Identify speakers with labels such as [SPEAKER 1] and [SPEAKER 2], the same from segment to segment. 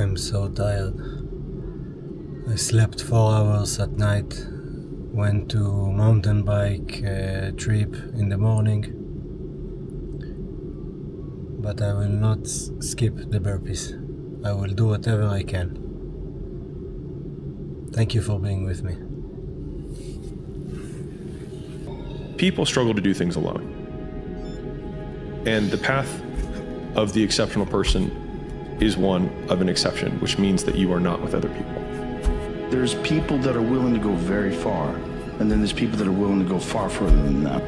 [SPEAKER 1] I'm so tired. I slept 4 hours at night, went to mountain bike trip in the morning, but I will not skip the burpees. I will do whatever I can. Thank you for being with me.
[SPEAKER 2] People struggle to do things alone. And the path of the exceptional person is one of an exception, which means that you are not with other people.
[SPEAKER 3] There's people that are willing to go very far, and then there's people that are willing to go far further than that.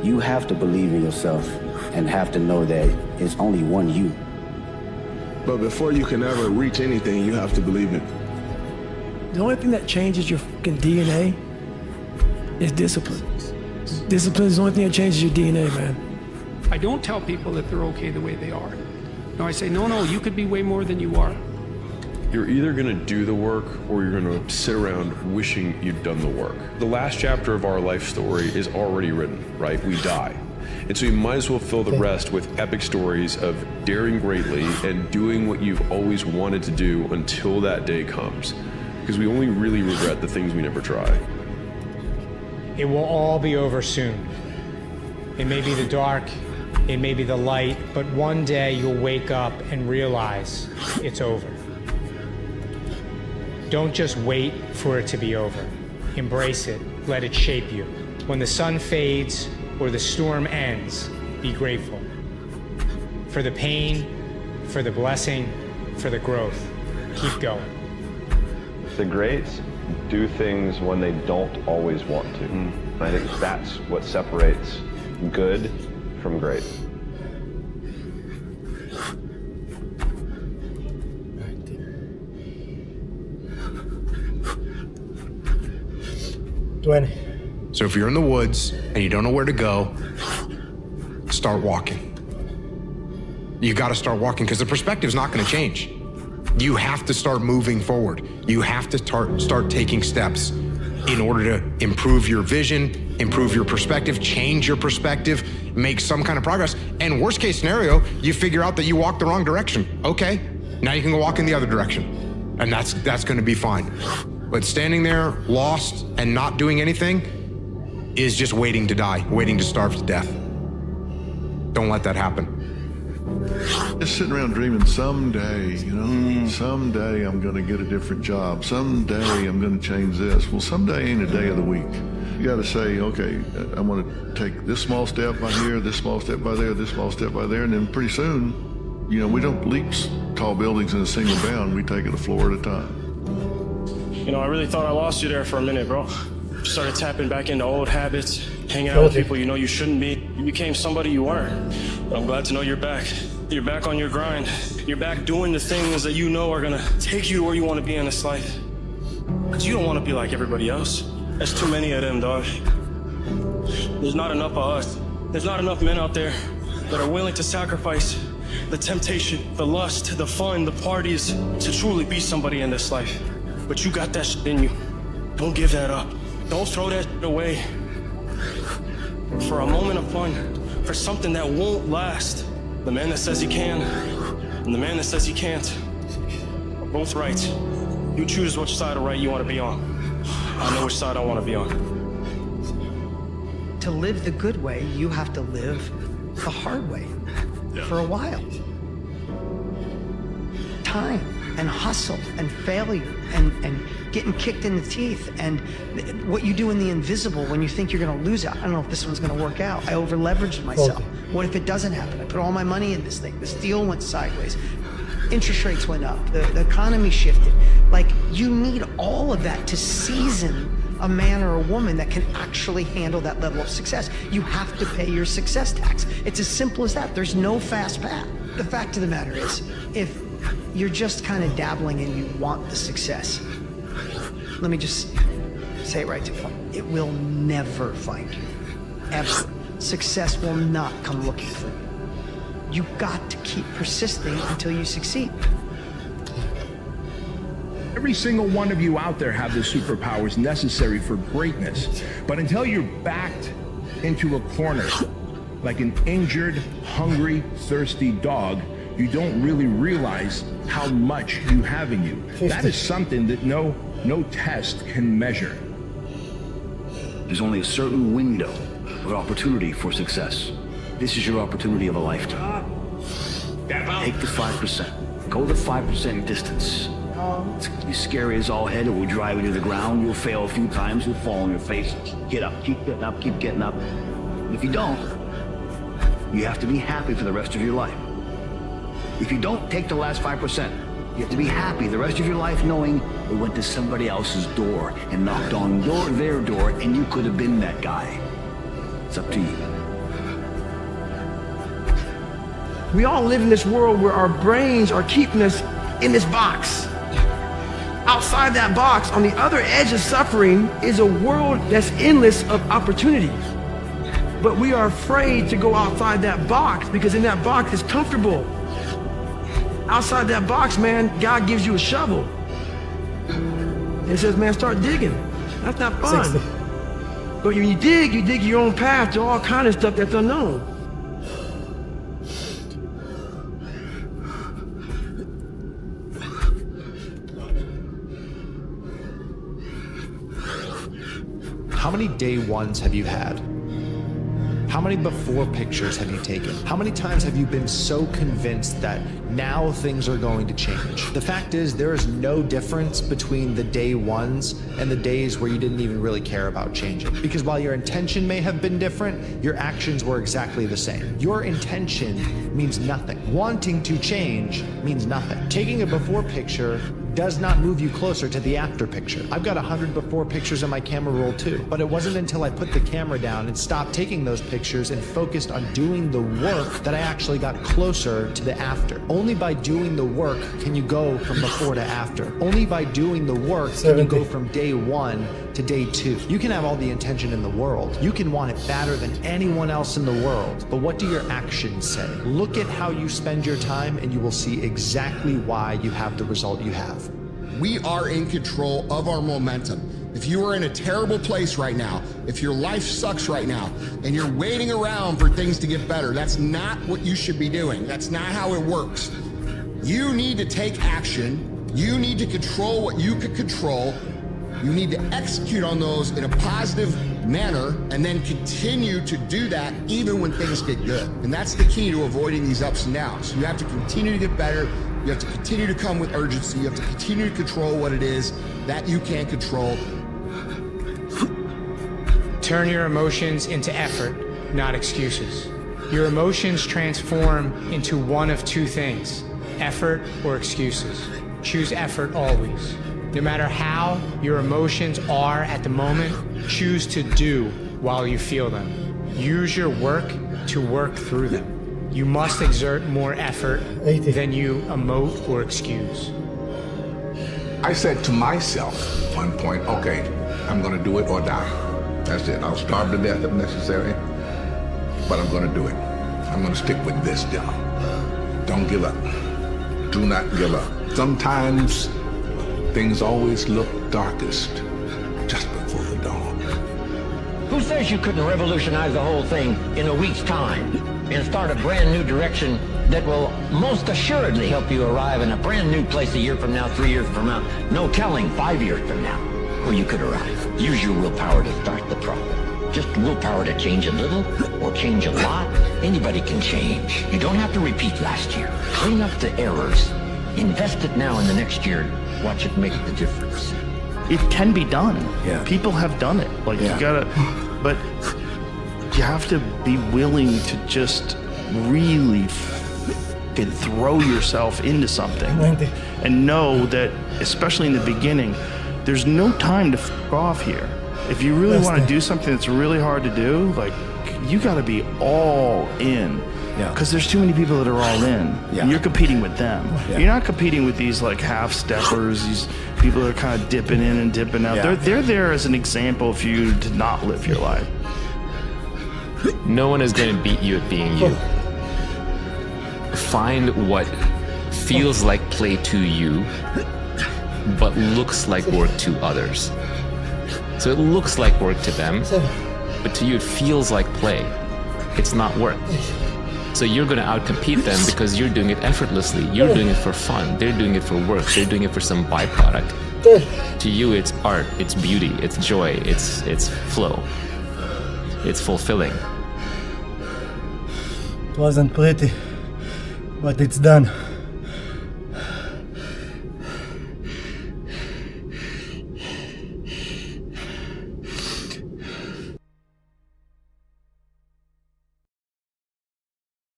[SPEAKER 4] You have to believe in yourself and have to know that it's only one you.
[SPEAKER 5] But before you can ever reach anything, you have to believe it.
[SPEAKER 6] The only thing that changes your fucking DNA is discipline. Discipline is the only thing that changes your DNA, man.
[SPEAKER 7] I don't tell people that they're okay the way they are. No, I say, no, you could be way more than you are.
[SPEAKER 8] You're either going to do the work or you're going to sit around wishing you'd done the work. The last chapter of our life story is already written, right? We die. And so you might as well fill the rest with epic stories of daring greatly and doing what you've always wanted to do until that day comes. Because we only really regret the things we never try.
[SPEAKER 9] It will all be over soon. It may be the dark, it may be the light, but one day you'll wake up and realize it's over. Don't just wait for it to be over. Embrace it, let it shape you. When the sun fades or the storm ends, be grateful. For the pain, for the blessing, for the growth. Keep going.
[SPEAKER 10] The greats do things when they don't always want to. I think that's what separates good from great.
[SPEAKER 11] So if you're in the woods and you don't know where to go, start walking. You got to start walking because the perspective's not going to change. You have to start moving forward. You have to start taking steps in order to improve your vision, improve your perspective, change your perspective, make some kind of progress. And worst case scenario, you figure out that you walked the wrong direction. Okay, now you can go walk in the other direction. And that's going to be fine. But standing there lost and not doing anything is just waiting to die, waiting to starve to death. Don't let that happen.
[SPEAKER 5] Just sitting around dreaming someday, someday I'm going to get a different job. Someday I'm going to change this. Well, someday ain't a day of the week. You got to say, okay, I'm going to take this small step by here, this small step by there, this small step by there. And then pretty soon, we don't leap tall buildings in a single bound. We take it a floor at a time.
[SPEAKER 12] I really thought I lost you there for a minute, bro. Started tapping back into old habits, hanging out with people you shouldn't be. You became somebody you weren't. But I'm glad to know you're back. You're back on your grind. You're back doing the things that you know are gonna take you to where you want to be in this life. Because you don't want to be like everybody else. There's too many of them, dog. There's not enough of us. There's not enough men out there that are willing to sacrifice the temptation, the lust, the fun, the parties to truly be somebody in this life. But you got that shit in you. Don't give that up. Don't throw that shit away for a moment of fun, for something that won't last. The man that says he can and the man that says he can't are both right. You choose which side of right you want to be on. I know which side I want to be on.
[SPEAKER 13] To live the good way, you have to live the hard way for a while. Time and hustle and failure and getting kicked in the teeth and what you do in the invisible when you think you're going to lose it. I don't know if this one's going to work out. I over leveraged myself. What if it doesn't happen? I put all my money in this thing. This deal went sideways. Interest rates went up. The economy shifted. Like, you need all of that to season a man or a woman that can actually handle that level of success. You have to pay your success tax. It's as simple as that. There's no fast path. The fact of the matter is, if you're just kind of dabbling and you want the success, let me just say it right to the point. It will never find you, ever. Success will not come looking for you. You got to keep persisting until you succeed.
[SPEAKER 14] Every single one of you out there have the superpowers necessary for greatness. But until you're backed into a corner like an injured, hungry, thirsty dog, you don't really realize how much you have in you.
[SPEAKER 6] 50.
[SPEAKER 14] That is something that no test can measure.
[SPEAKER 15] There's only a certain window of opportunity for success. This is your opportunity of a lifetime. Take the 5%. Go the 5% distance. It's gonna be scary as all head. It will drive you to the ground. You'll fail a few times. You'll fall on your face. Get up. Keep getting up. Keep getting up. And if you don't, you have to be happy for the rest of your life. If you don't take the last 5%, you have to be happy the rest of your life knowing it went to somebody else's door and knocked on their door, and you could have been that guy. It's up to you.
[SPEAKER 6] We all live in this world where our brains are keeping us in this box. Outside that box, on the other edge of suffering, is a world that's endless of opportunities. But we are afraid to go outside that box because in that box it's comfortable. Outside that box, man, God gives you a shovel. And says, man, start digging. That's not fun.
[SPEAKER 1] 60.
[SPEAKER 6] But when you dig your own path to all kind of stuff that's unknown.
[SPEAKER 16] How many day ones have you had? How many before pictures have you taken? How many times have you been so convinced that now things are going to change? The fact is, there is no difference between the day ones and the days where you didn't even really care about changing. Because while your intention may have been different, your actions were exactly the same. Your intention means nothing. Wanting to change means nothing. Taking a before picture does not move you closer to the after picture. I've got 100 before pictures in my camera roll too, but it wasn't until I put the camera down and stopped taking those pictures and focused on doing the work that I actually got closer to the after. Only by doing the work can you go from before to after. Only by doing the work can you go from day one to day two. You can have all the intention in the world. You can want it better than anyone else in the world, but what do your actions say? Look at how you spend your time and you will see exactly why you have the result you have.
[SPEAKER 17] We are in control of our momentum. If you are in a terrible place right now, if your life sucks right now, and you're waiting around for things to get better, that's not what you should be doing. That's not how it works. You need to take action. You need to control what you can control. You need to execute on those in a positive manner and then continue to do that even when things get good. And that's the key to avoiding these ups and downs. You have to continue to get better. You have to continue to come with urgency. You have to continue to control what it is that you can control.
[SPEAKER 9] Turn your emotions into effort, not excuses. Your emotions transform into one of two things, effort or excuses. Choose effort always. No matter how your emotions are at the moment, choose to do while you feel them. Use your work to work through them. You must exert more effort than you emote or excuse.
[SPEAKER 18] I said to myself at one point, okay, I'm gonna do it or die. That's it. I'll starve to death if necessary, but I'm gonna do it. I'm gonna stick with this job. Don't give up. Do not give up. Sometimes things always look darkest just before the dawn.
[SPEAKER 19] Who says you couldn't revolutionize the whole thing in a week's time and start a brand new direction that will most assuredly help you arrive in a brand new place a year from now, 3 years from now, no telling 5 years from now, where you could arrive. Use your willpower to start the process. Just willpower to change a little or change a lot. Anybody can change. You don't have to repeat last year. Clean up the errors. Invest it now in the next year. Watch it make the difference.
[SPEAKER 3] It can be done.
[SPEAKER 19] Yeah.
[SPEAKER 3] People have done it. Like you gotta, but you have to be willing to just really throw yourself into something and know that, especially in the beginning, there's no time to f off here. If you really want to do something that's really hard to do, like you got to be all in.
[SPEAKER 19] Yeah.
[SPEAKER 3] Because there's too many people that are all in.
[SPEAKER 19] Yeah.
[SPEAKER 3] And you're competing with them.
[SPEAKER 19] Yeah.
[SPEAKER 3] You're not competing with these like half-steppers, these people that are kind of dipping in and dipping out.
[SPEAKER 19] Yeah.
[SPEAKER 3] They're there as an example for you to not live your life.
[SPEAKER 20] No one is going to beat you at being you. Find what feels like play to you, but looks like work to others. So it looks like work to them, but to you it feels like play. It's not work. So you're going to outcompete them because you're doing it effortlessly. You're doing it for fun. They're doing it for work. They're doing it for some byproduct. To you, it's art, it's beauty, it's joy, it's flow. It's fulfilling.
[SPEAKER 1] It wasn't pretty, but it's done.